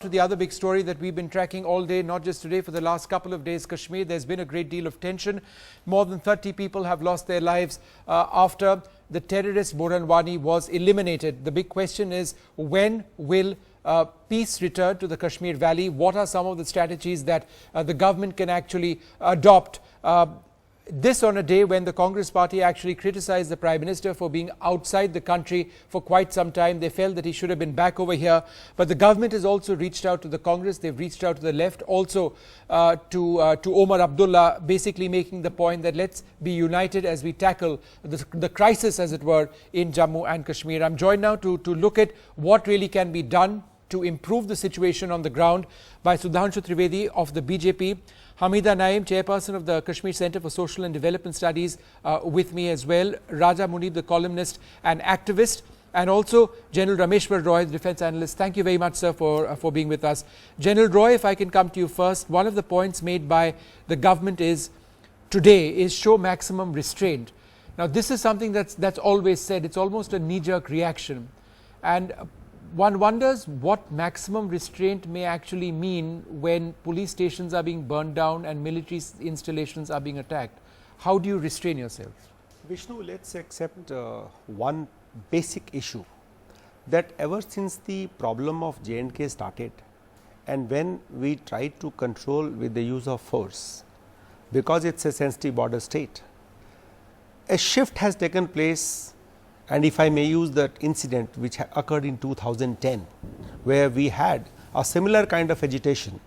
to the other big story that we've been tracking all day, not just today, for the last couple of days. Kashmir, there's been a great deal of tension. More than 30 people have lost their lives after the terrorist Burhan Wani was eliminated. The big question is, when will peace return to the Kashmir Valley? What are some of the strategies that the government can actually adopt? This on a day when the Congress party actually criticized the Prime Minister for being outside the country for quite some time. They felt that he should have been back over here. But the government has also reached out to the Congress. They've reached out to the left, also to Omar Abdullah, basically making the point that let's be united as we tackle the crisis, as it were, in Jammu and Kashmir. I'm joined now to look at what really can be done to improve the situation on the ground by Sudhanshu Trivedi of the BJP, Hamida Naim, chairperson of the Kashmir Center for Social and Development Studies, with me as well, Raja Munib, the columnist and activist, and also General Rameshwar Roy, the defense analyst. Thank you very much, sir, for being with us. General Roy, if I can come to you first, one of the points made by the government today is show maximum restraint. Now, this is something that's always said. It's almost a knee-jerk reaction. And one wonders what maximum restraint may actually mean when police stations are being burned down and military installations are being attacked. How do you restrain yourself? Vishnu, let's accept one basic issue, that ever since the problem of J&K started, and when we tried to control with the use of force, because it's a sensitive border state, a shift has taken place. And if I may use that incident which occurred in 2010, where we had a similar kind of agitation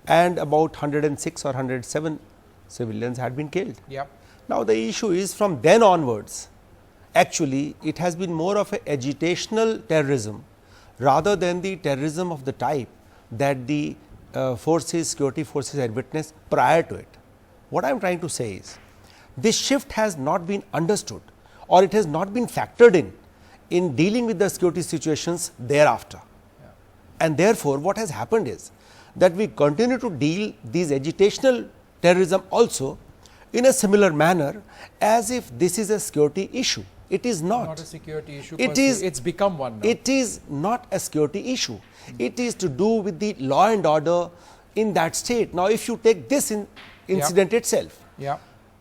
and about 106 or 107 civilians had been killed. Yep. Now, the issue is from then onwards, actually it has been more of a agitational terrorism rather than the terrorism of the type that the security forces had witnessed prior to it. What I am trying to say is, this shift has not been understood, or it has not been factored in dealing with the security situations thereafter. Yeah. And therefore, what has happened is that we continue to deal these agitational terrorism also in a similar manner as if this is a security issue. It is not. Not a security issue. It's become one now. It is not a security issue. It is to do with the law and order in that state. Now, if you take this incident itself,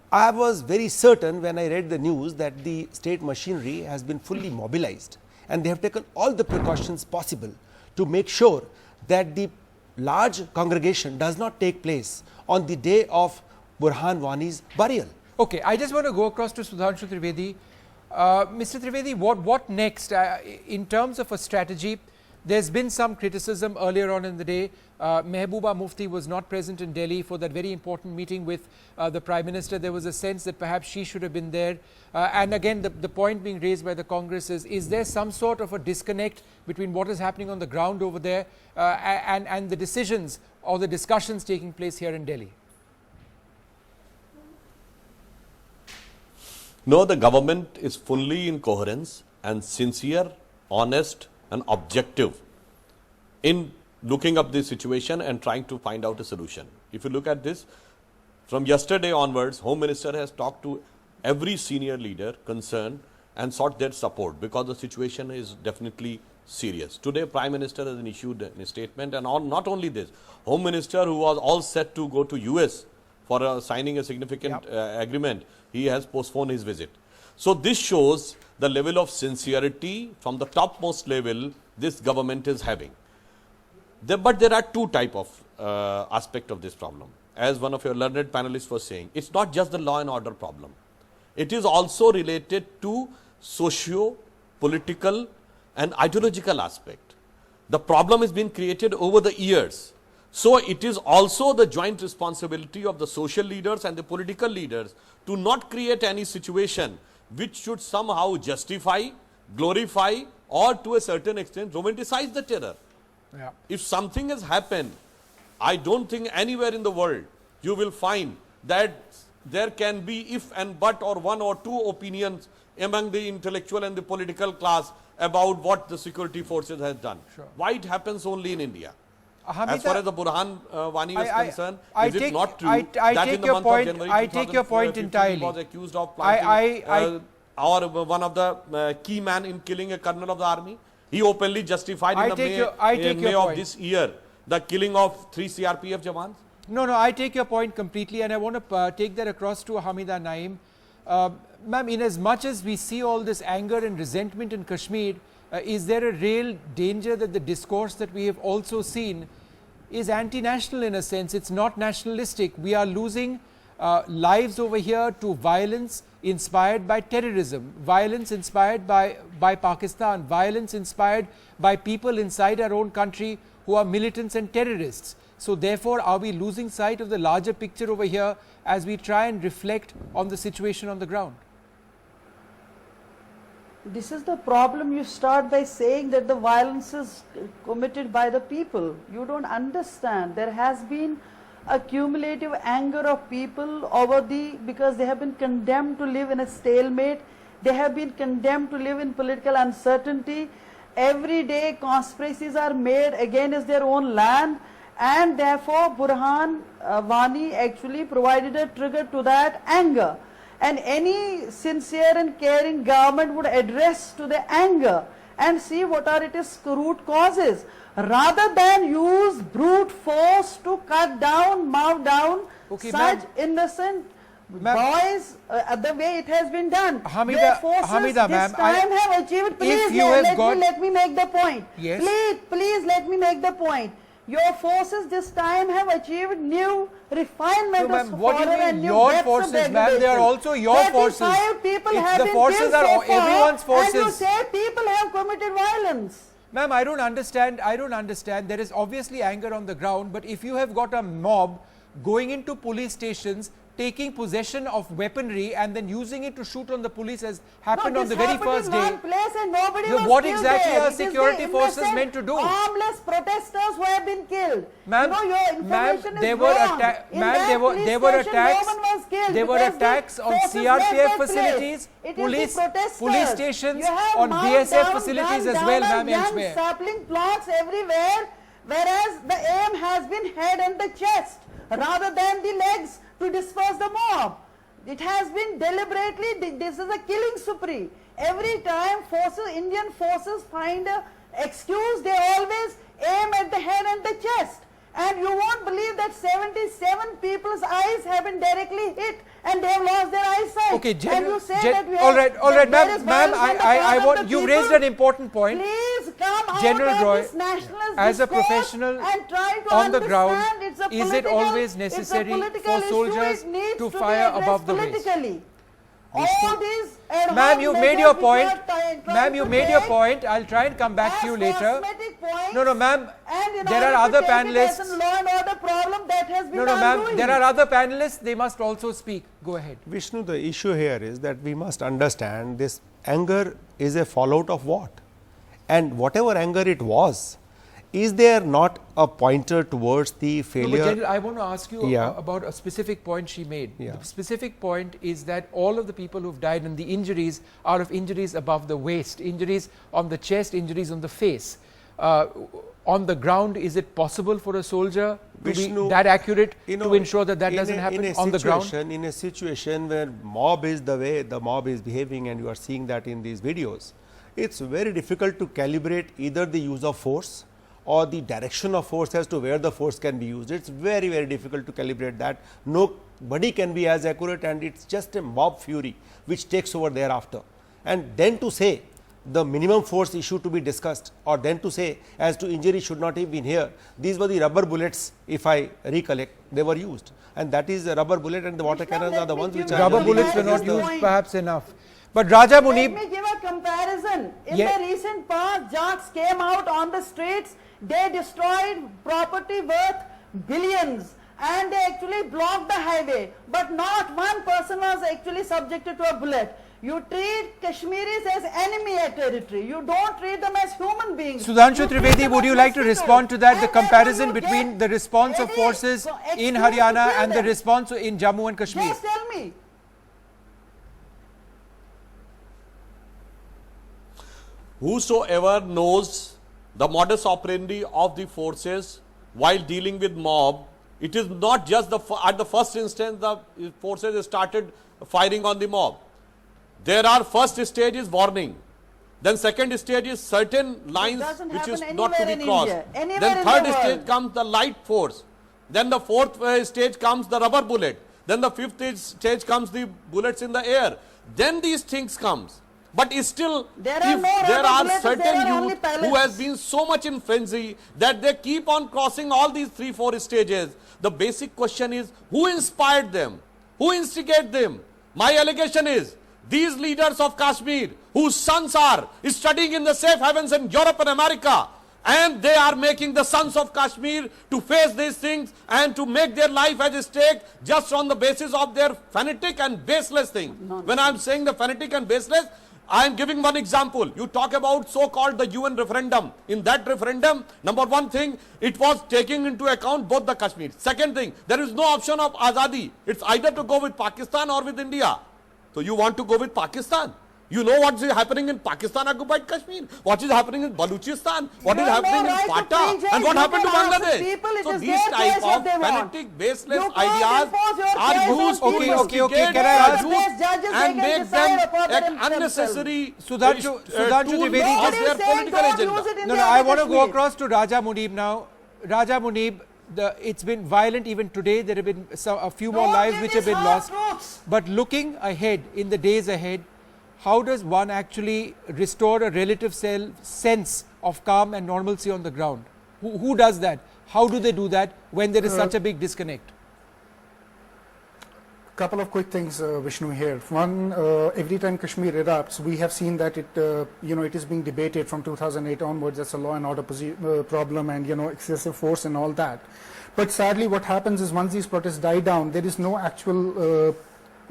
I was very certain when I read the news that the state machinery has been fully mobilized, and they have taken all the precautions possible to make sure that the large congregation does not take place on the day of Burhan Wani's burial. Okay, I just want to go across to Sudhanshu Trivedi. Mr. Trivedi, what next in terms of a strategy? There's been some criticism earlier on in the day. Mehbooba Mufti was not present in Delhi for that very important meeting with the Prime Minister. There was a sense that perhaps she should have been there. And again, the point being raised by the Congress is there some sort of a disconnect between what is happening on the ground over there and the decisions or the discussions taking place here in Delhi? No, the government is fully in coherence and sincere, honest and objective in looking up this situation and trying to find out a solution. If you look at this, from yesterday onwards, Home Minister has talked to every senior leader concerned and sought their support, because the situation is definitely serious. Today, Prime Minister has issued a statement, and not only this, Home Minister, who was all set to go to US for signing a significant agreement, he has postponed his visit. So this shows the level of sincerity from the topmost level this government is having. But there are two type of aspect of this problem. As one of your learned panelists was saying, it's not just the law and order problem. It is also related to socio-political and ideological aspect. The problem has been created over the years. So it is also the joint responsibility of the social leaders and the political leaders to not create any situation which should somehow justify, glorify, or to a certain extent romanticize the terror. Yeah. If something has happened, I don't think anywhere in the world you will find that there can be if and but or one or two opinions among the intellectual and the political class about what the security forces has done. Sure. Why it happens only in India? Hamida, as far as the Burhan Wani is concerned, is it not true that in the month of January I take your point entirely. He was accused of planting or one of the key man in killing a colonel of the army? He openly justified in May of this year the killing of 3 CRPF Jawans. No, I take your point completely, and I want to take that across to Hamida Naeem. Ma'am, in as much as we see all this anger and resentment in Kashmir, is there a real danger that the discourse that we have also seen is anti-national in a sense? It's not nationalistic. We are losing lives over here to violence inspired by terrorism, violence inspired by Pakistan, violence inspired by people inside our own country who are militants and terrorists. So therefore, are we losing sight of the larger picture over here as we try and reflect on the situation on the ground? This is the problem. You start by saying that the violence is committed by the people. You don't understand. There has been a cumulative anger of people because they have been condemned to live in a stalemate. They have been condemned to live in political uncertainty. Every day conspiracies are made against their own land, and therefore Burhan Wani actually provided a trigger to that anger. And any sincere and caring government would address to the anger and see what are its root causes, rather than use brute force to cut down, mow down such innocent boys the way it has been done. Your forces this time have achieved. Please let me make the point. Yes. Please let me make the point. Your forces this time have achieved new refinement of what do you mean your forces, ma'am? They are also your forces. 35 people have been forces killed are so far, everyone's forces. And you say people have committed violence. Ma'am, I don't understand. There is obviously anger on the ground, but if you have got a mob going into police stations, taking possession of weaponry and then using it to shoot on the police as happened on the very first day. What exactly are security forces meant to do? Harmless protesters who have been killed. Ma'am, there were attacks on CRPF facilities, police stations, on BSF facilities as well, ma'am, elsewhere. Sapling plots everywhere, whereas the aim has been head and the chest rather than the legs to disperse the mob. It has been deliberately, this is a killing spree. Every time Indian forces find an excuse, they always aim at the head and the chest. And you won't believe that 77 people's eyes have been directly hit and they have lost their eyesight. Okay, and you say that we all right, ma'am, I want, you raised an important point. Please come General out Roy, of this nationalist as a discourse professional and try to on the ground, is it always necessary for soldiers to fire above the waist? All these ma'am, you made your point. Ma'am, you made your point. I'll try and come back to you later. No, ma'am. There are other panelists. No, ma'am. There are other panelists. They must also speak. Go ahead. Vishnu, the issue here is that we must understand this anger is a fallout of what? And whatever anger it was, is there not a pointer towards the failure? No, but General, I want to ask you about a specific point she made. The specific point is that all of the people who've died and the injuries are of injuries above the waist, injuries on the chest, injuries on the face. On the ground, is it possible for a soldier to be that accurate to ensure that doesn't happen on the ground? In a situation where mob is the way the mob is behaving, and you are seeing that in these videos, it's very difficult to calibrate either the use of force or the direction of force as to where the force can be used. It's very, very difficult to calibrate that. Nobody can be as accurate, and it's just a mob fury which takes over thereafter. And then to say the minimum force issue to be discussed, or then to say as to injury should not have been here. These were the rubber bullets, if I recollect, they were used. And that is the rubber bullet, and the water cannons are the ones which are. Rubber bullets were not used perhaps enough. But Raja Munib. Let me give a comparison. In the recent past, Jats came out on the streets. They destroyed property worth billions and they actually blocked the highway, but not one person was actually subjected to a bullet. You treat Kashmiris as enemy territory. You don't treat them as human beings. Sudhanshu Trivedi, would you like to respond to that? The comparison between the response of forces in Haryana and the response in Jammu and Kashmir. Just tell me. Whosoever knows the modus operandi of the forces while dealing with mob, it is not just at the first instance the forces started firing on the mob. There are first stage is warning. Then second stage is certain lines doesn't which is happen not to be anywhere in crossed. India, anywhere Then in third the stage world. comes the light force. Then the fourth stage comes the rubber bullet. Then the fifth stage comes the bullets in the air. Then these things comes. But still, There are if no there rubber are bullets, there certain are only youth who pellets. has been so much in frenzy that they keep on crossing all these 3-4 stages, the basic question is, who inspired them? Who instigated them? My allegation is, these leaders of Kashmir, whose sons are studying in the safe havens in Europe and America, and they are making the sons of Kashmir to face these things and to make their life as a stake just on the basis of their fanatic and baseless thing. When I am saying the fanatic and baseless, I am giving one example. You talk about so-called the UN referendum. In that referendum, number one thing, it was taking into account both the Kashmir. Second thing, there is no option of Azadi. It's either to go with Pakistan or with India. So you want to go with Pakistan. You know what is happening in Pakistan occupied Kashmir, what is happening in Baluchistan, what is happening in Quetta, and what happened to Bangladesh. So these type of fanatic, baseless ideas are used to Okay, can I ask and make them an unnecessary Sudhanshu Trivedi, of their political agenda. No, I want to go across to Raja Munib now. Raja Munib, it's been violent even today. There have been a few more lives which have been lost. But looking ahead, in the days ahead, how does one actually restore a relative sense of calm and normalcy on the ground? Who does that? How do they do that when there is such a big disconnect? Couple of quick things, Vishnu, here. One, every time Kashmir erupts, we have seen that it, it is being debated from 2008 onwards as a law and order problem and, excessive force and all that. But sadly, what happens is once these protests die down, there is no actual,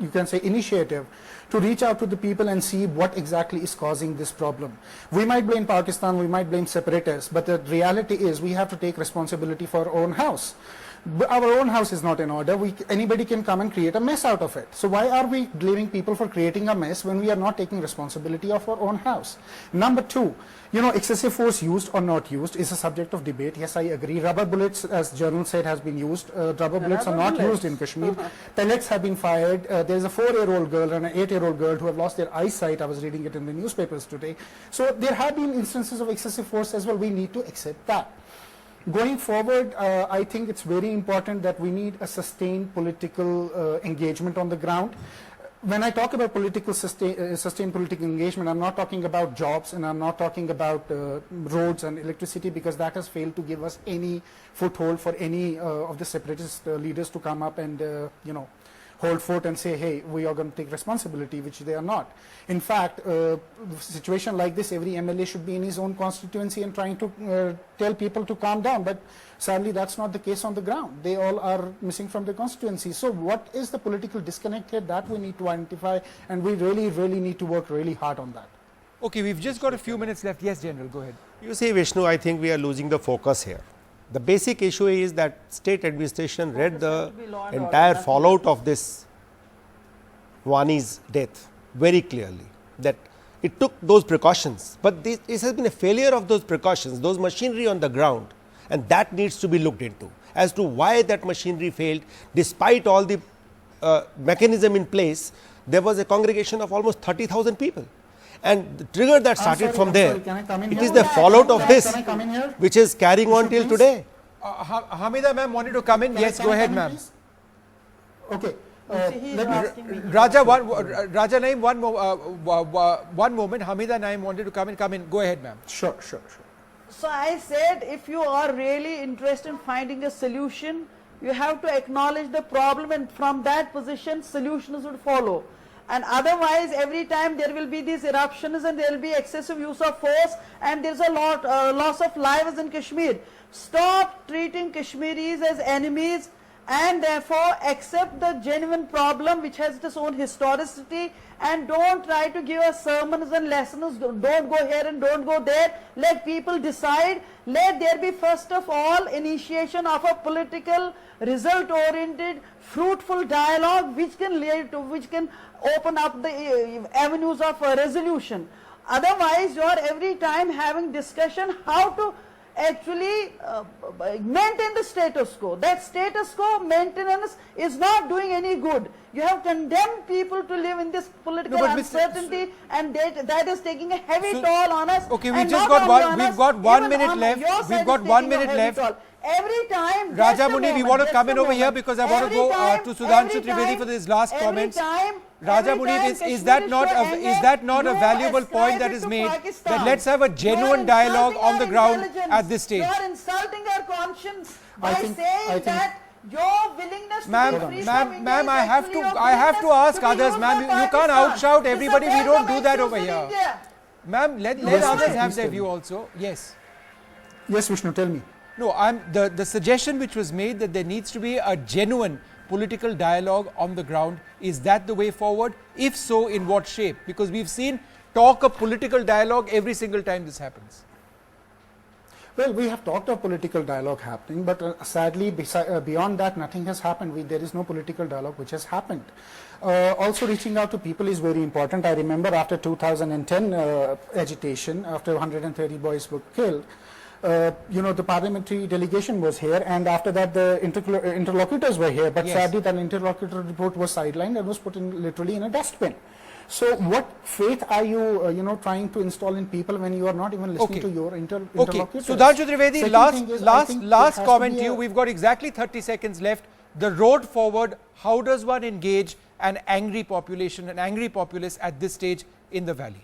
you can say, initiative to reach out to the people and see what exactly is causing this problem. We might blame Pakistan, we might blame separatists, but the reality is we have to take responsibility for our own house. Our own house is not in order. Anybody can come and create a mess out of it. So why are we blaming people for creating a mess when we are not taking responsibility of our own house? Number two, excessive force used or not used is a subject of debate. Yes, I agree. Rubber bullets, as Journal said, has been used. Rubber bullets are not used in Kashmir. Pellets have been fired. There is a 4-year-old girl and an 8-year-old girl who have lost their eyesight. I was reading it in the newspapers today. So there have been instances of excessive force as well. We need to accept that. Going forward, I think it's very important that we need a sustained political engagement on the ground. When I talk about sustained political engagement, I'm not talking about jobs and I'm not talking about roads and electricity, because that has failed to give us any foothold for any of the separatist leaders to come up and, hold fort and say, hey, we are going to take responsibility, which they are not. In fact, situation like this, every MLA should be in his own constituency and trying to tell people to calm down. But sadly, that's not the case on the ground. They all are missing from the constituency. So what is the political disconnect here? That we need to identify, and we really, really need to work really hard on that. Okay, we've just got a few minutes left. Yes, General, go ahead. You see, Vishnu, I think we are losing the focus here. The basic issue is that state administration read the entire fallout of this Wani's death very clearly, that it took those precautions, but this has been a failure of those precautions, those machinery on the ground, and that needs to be looked into as to why that machinery failed. Despite all the mechanism in place, there was a congregation of almost 30,000 people. And the trigger that started from there, it is the fallout of this which is carrying on till today. Hamida ma'am wanted to come in. Yes, go ahead, ma'am. Okay. Raja, Raja Naim, one moment. Hamida Naim wanted to come in. Come in. Go ahead, ma'am. Sure. So I said, if you are really interested in finding a solution, you have to acknowledge the problem, and from that position, solutions would follow. And otherwise, every time there will be these eruptions and there will be excessive use of force, and there's a loss of lives in Kashmir. Stop treating Kashmiris as enemies, and therefore accept the genuine problem which has its own historicity, and don't try to give us sermons and lessons. Don't go here and don't go there. Let people decide. Let there be first of all initiation of a political, result-oriented, fruitful dialogue which can lead to, which can open up the avenues of a resolution. Otherwise, you are every time having discussion how to actually maintain the status quo. That status quo maintenance is not doing any good. You have condemned people to live in this political uncertainty, and that is taking a heavy toll on us. Okay, we've got 1 minute left. We've got 1 minute left. Every time, Raja-Muni, we want to come in over here because I want to go to Sudhanshu Trivedi for his last comments. Raja-Muni, is that not a valuable point that is made, that let's have a genuine dialogue on the ground at this stage? You are insulting our conscience by saying that your willingness to be free from India ma'am, I have to ask others, ma'am. You can't outshout everybody. We don't do that over here. Ma'am, let others have their view also. Yes. Yes, Vishnu, tell me. No, the suggestion which was made that there needs to be a genuine political dialogue on the ground, is that the way forward? If so, in what shape? Because we've seen talk of political dialogue every single time this happens. Well, we have talked of political dialogue happening, but sadly, beyond that, nothing has happened. There is no political dialogue which has happened. Also, reaching out to people is very important. I remember after 2010 agitation, after 130 boys were killed, the parliamentary delegation was here, and after that the interlocutors were here, but sadly that interlocutor report was sidelined and was put in literally in a dustbin. So what faith are you trying to install in people when you are not even listening to your interlocutors? Sudhanshu Trivedi, last comment to you. We've got exactly 30 seconds left. The road forward, how does one engage an angry population, an angry populace at this stage in the valley?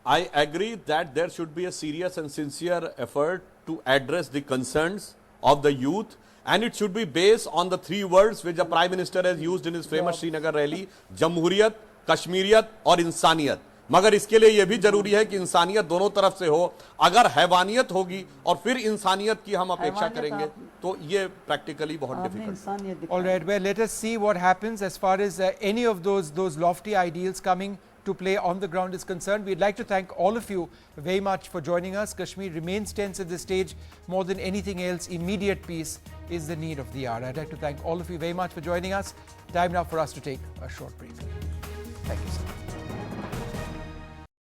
I agree that there should be a serious and sincere effort to address the concerns of the youth, and it should be based on the 3 words which the Prime Minister has used in his famous Srinagar rally: Jamhuriyat, Kashmiriyat और इंसानियत. मगर इसके लिए यह भी जरूरी है कि इंसानियत दोनों तरफ से हो. अगर हैवानियत होगी और फिर इंसानियत की हम अपेक्षा करेंगे तो ये practically बहुत difficult. All right, well, let us see what happens as far as any of those lofty ideals coming to play on the ground is concerned. We'd like to thank all of you very much for joining us. Kashmir remains tense at this stage. More than anything else, immediate peace is the need of the hour. I'd like to thank all of you very much for joining us. Time now for us to take a short break. Thank you, sir.